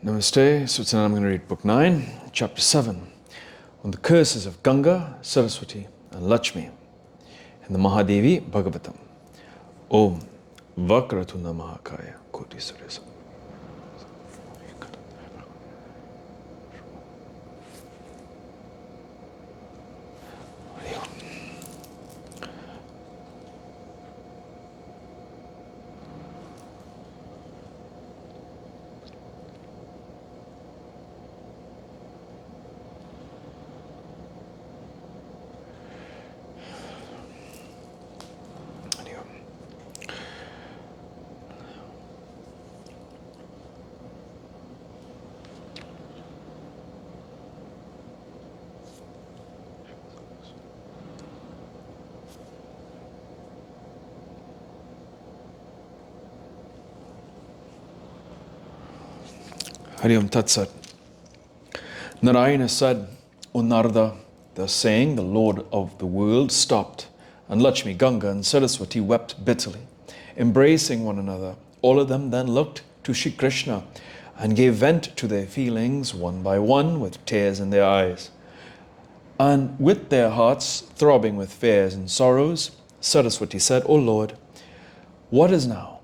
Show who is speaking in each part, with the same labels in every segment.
Speaker 1: Namaste. So tonight I'm going to read Book 9, Chapter 7, on the curses of Ganga, Saraswati, and Lakshmi in the Maha Devi Bhagavatam. Om Vakratuna Mahakaya Koti Suresa. Hari Om Tat Sat. Narayana said, O Narada, thus saying, the Lord of the world stopped, and Lakshmi, Ganga, and Saraswati wept bitterly, embracing one another. All of them then looked to Shri Krishna and gave vent to their feelings one by one with tears in their eyes. And with their hearts throbbing with fears and sorrows, Saraswati said, O Lord, what is now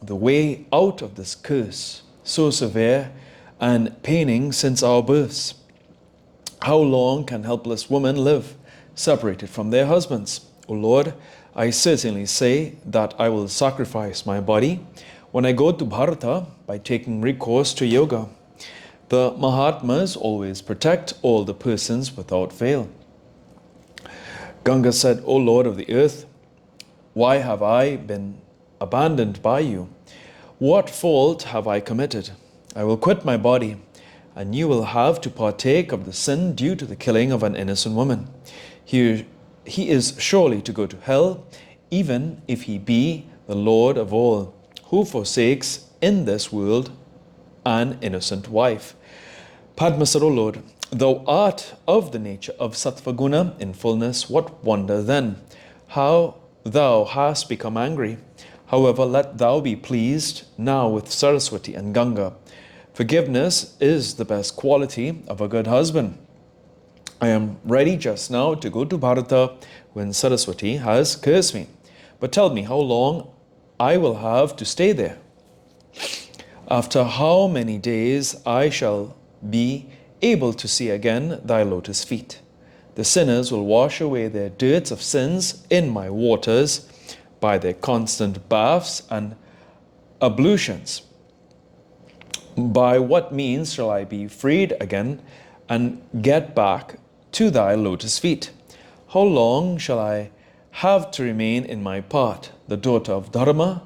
Speaker 1: the way out of this curse so severe and paining since our births? How long can helpless women live, separated from their husbands? O Lord, I certainly say that I will sacrifice my body when I go to Bharata by taking recourse to yoga. The Mahatmas always protect all the persons without fail. Ganga said, O Lord of the earth, why have I been abandoned by you? What fault have I committed? I will quit my body, and you will have to partake of the sin due to the killing of an innocent woman. He is surely to go to hell, even if he be the Lord of all, who forsakes in this world an innocent wife. Padma said, O Lord, thou art of the nature of Sattva Guna in fullness. What wonder then how thou hast become angry? However, let thou be pleased now with Saraswati and Ganga. Forgiveness is the best quality of a good husband. I am ready just now to go to Bharata when Saraswati has cursed me. But tell me how long I will have to stay there. After how many days I shall be able to see again thy lotus feet. The sinners will wash away their dirt of sins in my waters by their constant baths and ablutions. By what means shall I be freed again and get back to thy lotus feet? How long shall I have to remain in my part, the daughter of Dharma,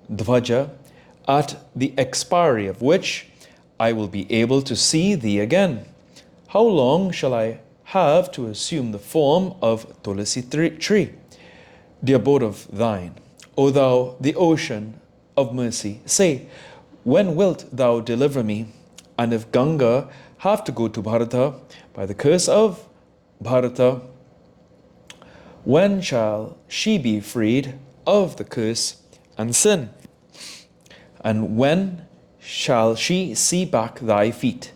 Speaker 1: Dvaja, at the expiry of which I will be able to see thee again? How long shall I have to assume the form of Tulasi tree, the abode of thine? O thou, the ocean of mercy, say, when wilt thou deliver me? And if Ganga have to go to Bharata by the curse of Bharata, when shall she be freed of the curse and sin? And when shall she see back thy feet?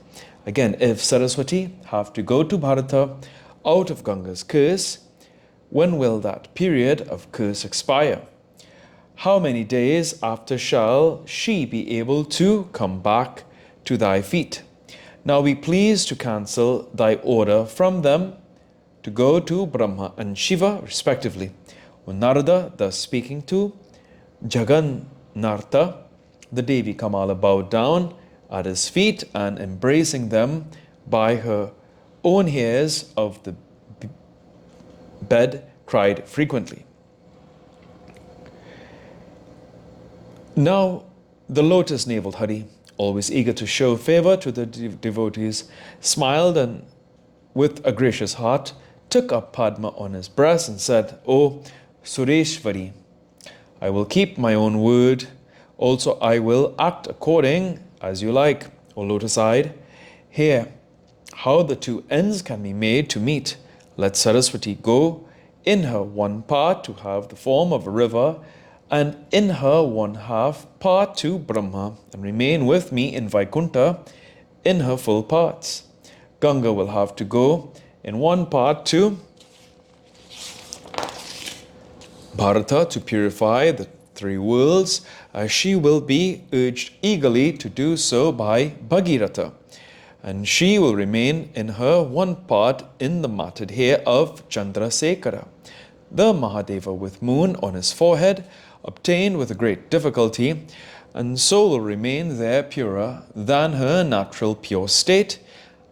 Speaker 1: Again, if Saraswati have to go to Bharata out of Ganga's curse, when will that period of curse expire? How many days after shall she be able to come back to thy feet? Now be pleased to cancel thy order from them to go to Brahma and Shiva respectively. When Narada, thus speaking to Jagannartha, the Devi Kamala bowed down at his feet and embracing them by her own hairs of the bed, cried frequently. Now the lotus-naveled Hari, always eager to show favor to the devotees, smiled and with a gracious heart took up Padma on his breast and said, O Sureshvari, I will keep my own word. Also I will act according as you like, O lotus-eyed. Hear how the two ends can be made to meet. Let Saraswati go in her one part to have the form of a river and in her one half part to Brahma, and remain with me in Vaikuntha in her full parts. Ganga will have to go in one part to Bharata to purify the three worlds, as she will be urged eagerly to do so by Bhagirath. And she will remain in her one part in the matted hair of Chandrasekhara. The Mahadeva with moon on his forehead obtained with a great difficulty, and so will remain there purer than her natural pure state,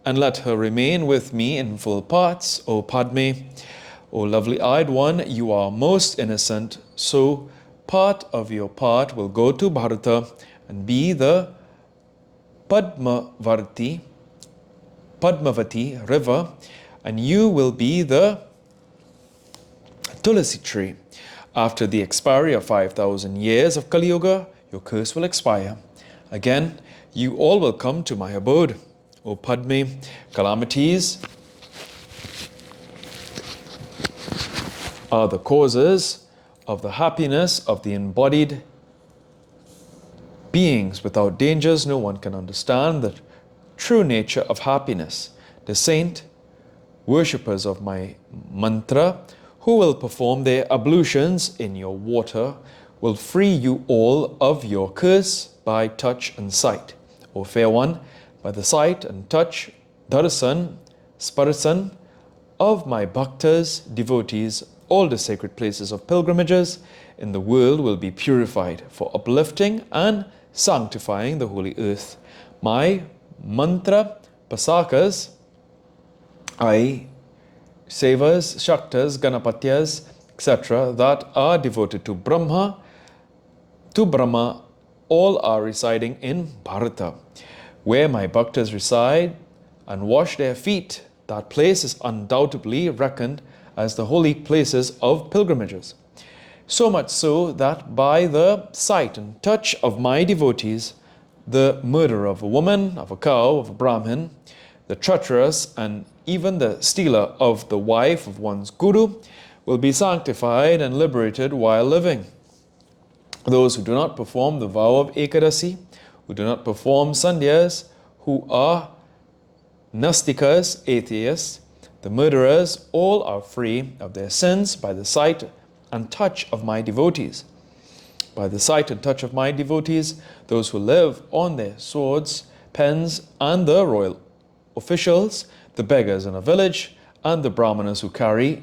Speaker 1: and let her remain with me in full parts, O Padme. O lovely-eyed one, you are most innocent, so part of your part will go to Bharata and be the Padmavati river, and you will be the Tulasi tree. After the expiry of 5,000 years of Kali Yuga, your curse will expire. Again, you all will come to my abode. O Padme, calamities are the causes of the happiness of the embodied beings. Without dangers, no one can understand the true nature of happiness. The saint, worshippers of my mantra, who will perform their ablutions in your water, will free you all of your curse by touch and sight. O fair one, by the sight and touch, darshan, sparsan of my bhaktas, devotees, all the sacred places of pilgrimages in the world will be purified for uplifting and sanctifying the holy earth. My mantra pasakas, i.e. Sevas, Shaktas, Ganapatyas, etc., that are devoted to Brahma, all are residing in Bharata. Where my bhaktas reside and wash their feet, that place is undoubtedly reckoned as the holy places of pilgrimages. So much so that by the sight and touch of my devotees, the murderer of a woman, of a cow, of a Brahmin, the treacherous, and even the stealer of the wife of one's guru will be sanctified and liberated while living. Those who do not perform the vow of Ekadasi, who do not perform sandhyas, who are nastikas, atheists, the murderers, all are free of their sins by the sight and touch of my devotees. By the sight and touch of my devotees, those who live on their swords, pens, and the royal officials, the beggars in a village, and the brahmanas who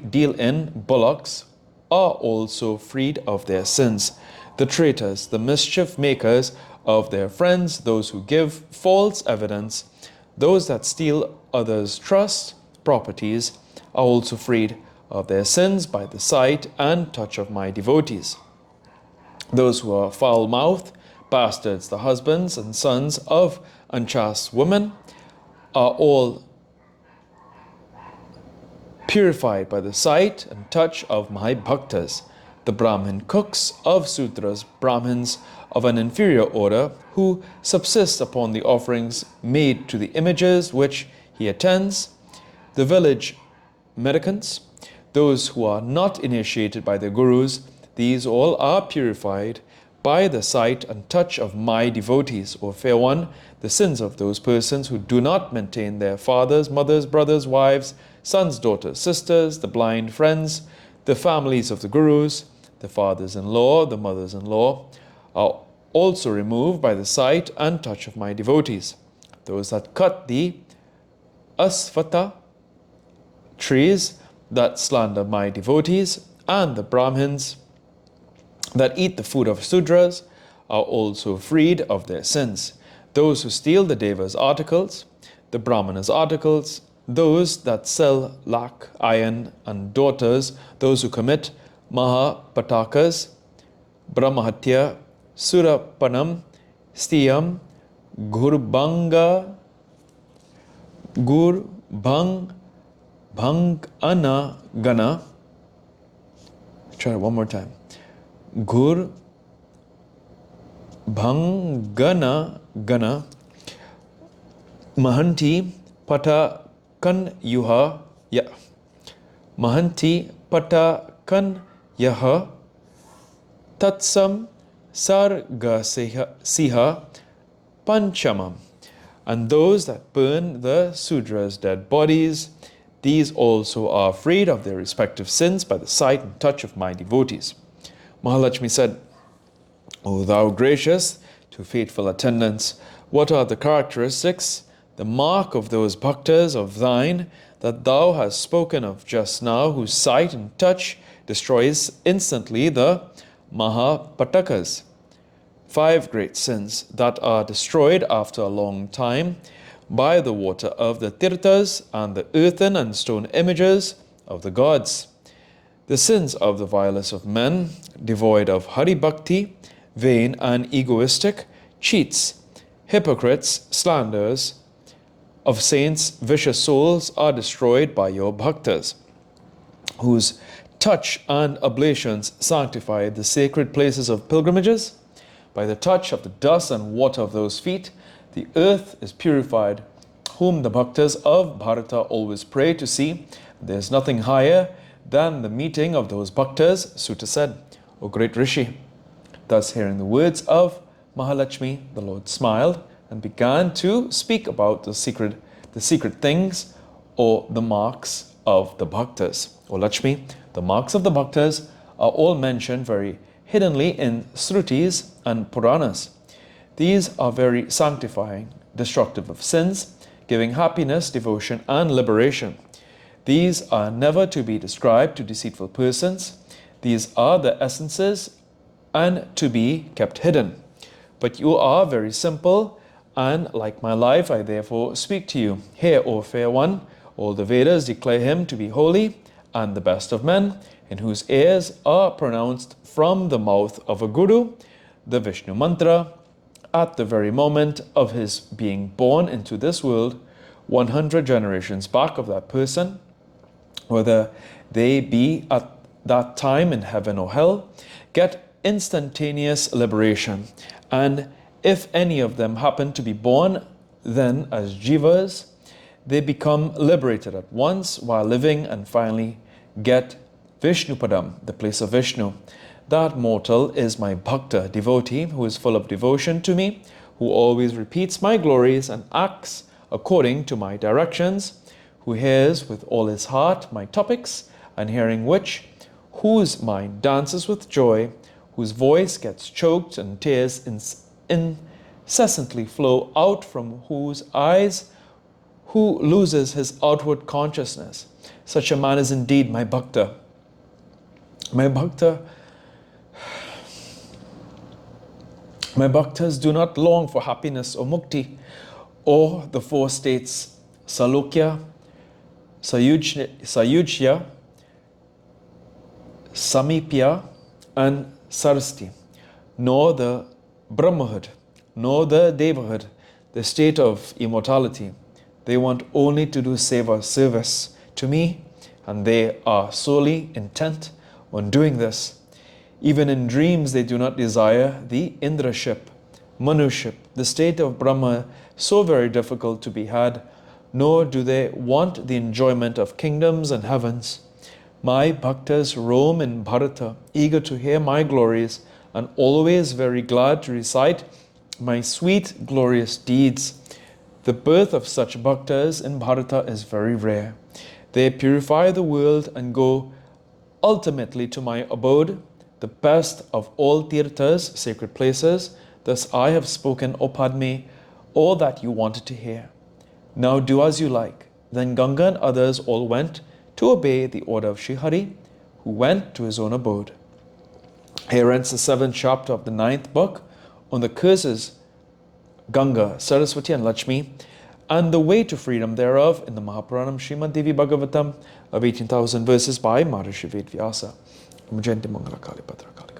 Speaker 1: deal in bullocks, are also freed of their sins. The traitors, the mischief makers of their friends, those who give false evidence, those that steal others' trust, properties, are also freed of their sins by the sight and touch of my devotees. Those who are foul-mouthed, bastards, the husbands and sons of unchaste women, are all purified by the sight and touch of my bhaktas. The Brahmin cooks of Sudras, Brahmins of an inferior order, who subsist upon the offerings made to the images which he attends, the village mendicants, those who are not initiated by their gurus, these all are purified by the sight and touch of my devotees. O fair one, the sins of those persons who do not maintain their fathers, mothers, brothers, wives, sons, daughters, sisters, the blind friends, the families of the gurus, the fathers-in-law, the mothers-in-law, are also removed by the sight and touch of my devotees. Those that cut the asvata trees, that slander my devotees, and the Brahmins that eat the food of Sudras, are also freed of their sins. Those who steal the Deva's articles, the Brahmana's articles, those that sell lac, iron, and daughters, those who commit Maha Patakas, Brahmahatya, Surapanam, Stiyam, Gurbanga, Bhangana Gana. Try it one more time. Gur Bhangana Gana Mahanti Pata Kan Yuha Ya Mahanti Pata Kan Yaha tatsam sarga siha panchamam. And those that burn the Sudra's dead bodies, these also are freed of their respective sins by the sight and touch of my devotees. Mahalakshmi said, O thou gracious to faithful attendants, what are the characteristics, the mark of those bhaktas of thine that thou hast spoken of just now, whose sight and touch destroys instantly the Maha Patakas, 5 great sins that are destroyed after a long time by the water of the tirthas and the earthen and stone images of the gods. The sins of the vilest of men, devoid of Hari Bhakti, vain and egoistic, cheats, hypocrites, slanders of saints, vicious souls are destroyed by your bhaktas, whose touch and oblations sanctify the sacred places of pilgrimages. By the touch of the dust and water of those feet, the earth is purified, whom the bhaktas of Bharata always pray to see. There is nothing higher than the meeting of those bhaktas. Sutta said, O great Rishi. Thus, hearing the words of Mahalakshmi, the Lord smiled and began to speak about the secret things, or the marks of the bhaktas. O Lakshmi, the marks of the bhaktas are all mentioned very hiddenly in Srutis and Puranas. These are very sanctifying, destructive of sins, giving happiness, devotion, and liberation. These are never to be described to deceitful persons. These are the essences and to be kept hidden. But you are very simple, and like my life, I therefore speak to you. Hear, O fair one, all the Vedas declare him to be holy and the best of men, in whose ears are pronounced from the mouth of a guru the Vishnu mantra at the very moment of his being born into this world, 100 generations back of that person, whether they be at that time in heaven or hell, get instantaneous liberation. And if any of them happen to be born then as jivas, they become liberated at once while living and finally get Vishnupadam, the place of Vishnu. That mortal is my bhakta, devotee, who is full of devotion to me, who always repeats my glories and acts according to my directions, who hears with all his heart my topics, and hearing which, whose mind dances with joy, whose voice gets choked and tears incessantly flow out from whose eyes, who loses his outward consciousness. Such a man is indeed my bhakta. My bhaktas do not long for happiness or mukti, or the 4 states, salokya, sayujya, samipya, and sarasti, nor the brahmahood, nor the devahood, the state of immortality. They want only to do service to me, and they are solely intent on doing this. Even in dreams they do not desire the indraship, manuship, the state of Brahma, so very difficult to be had, nor do they want the enjoyment of kingdoms and heavens. My bhaktas roam in Bharata, eager to hear my glories, and always very glad to recite my sweet, glorious deeds. The birth of such bhaktas in Bharata is very rare. They purify the world and go ultimately to my abode, the best of all tirthas, sacred places. Thus I have spoken, O Padme, all that you wanted to hear. Now do as you like. Then Ganga and others all went to obey the order of Srihari, who went to his own abode. Here ends the 7th chapter of the 9th book on the curses Ganga, Saraswati and Lakshmi, and the way to freedom thereof in the Mahapuranam Srimad Devi Bhagavatam of 18,000 verses by Maharishi Vedvyasa. Mujente Mangala Kali Patra Kali Kapali.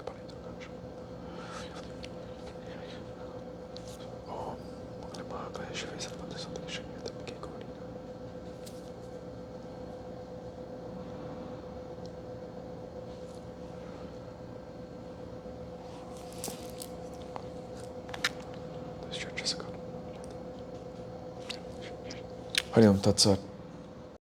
Speaker 1: Hari Om Tat Sat.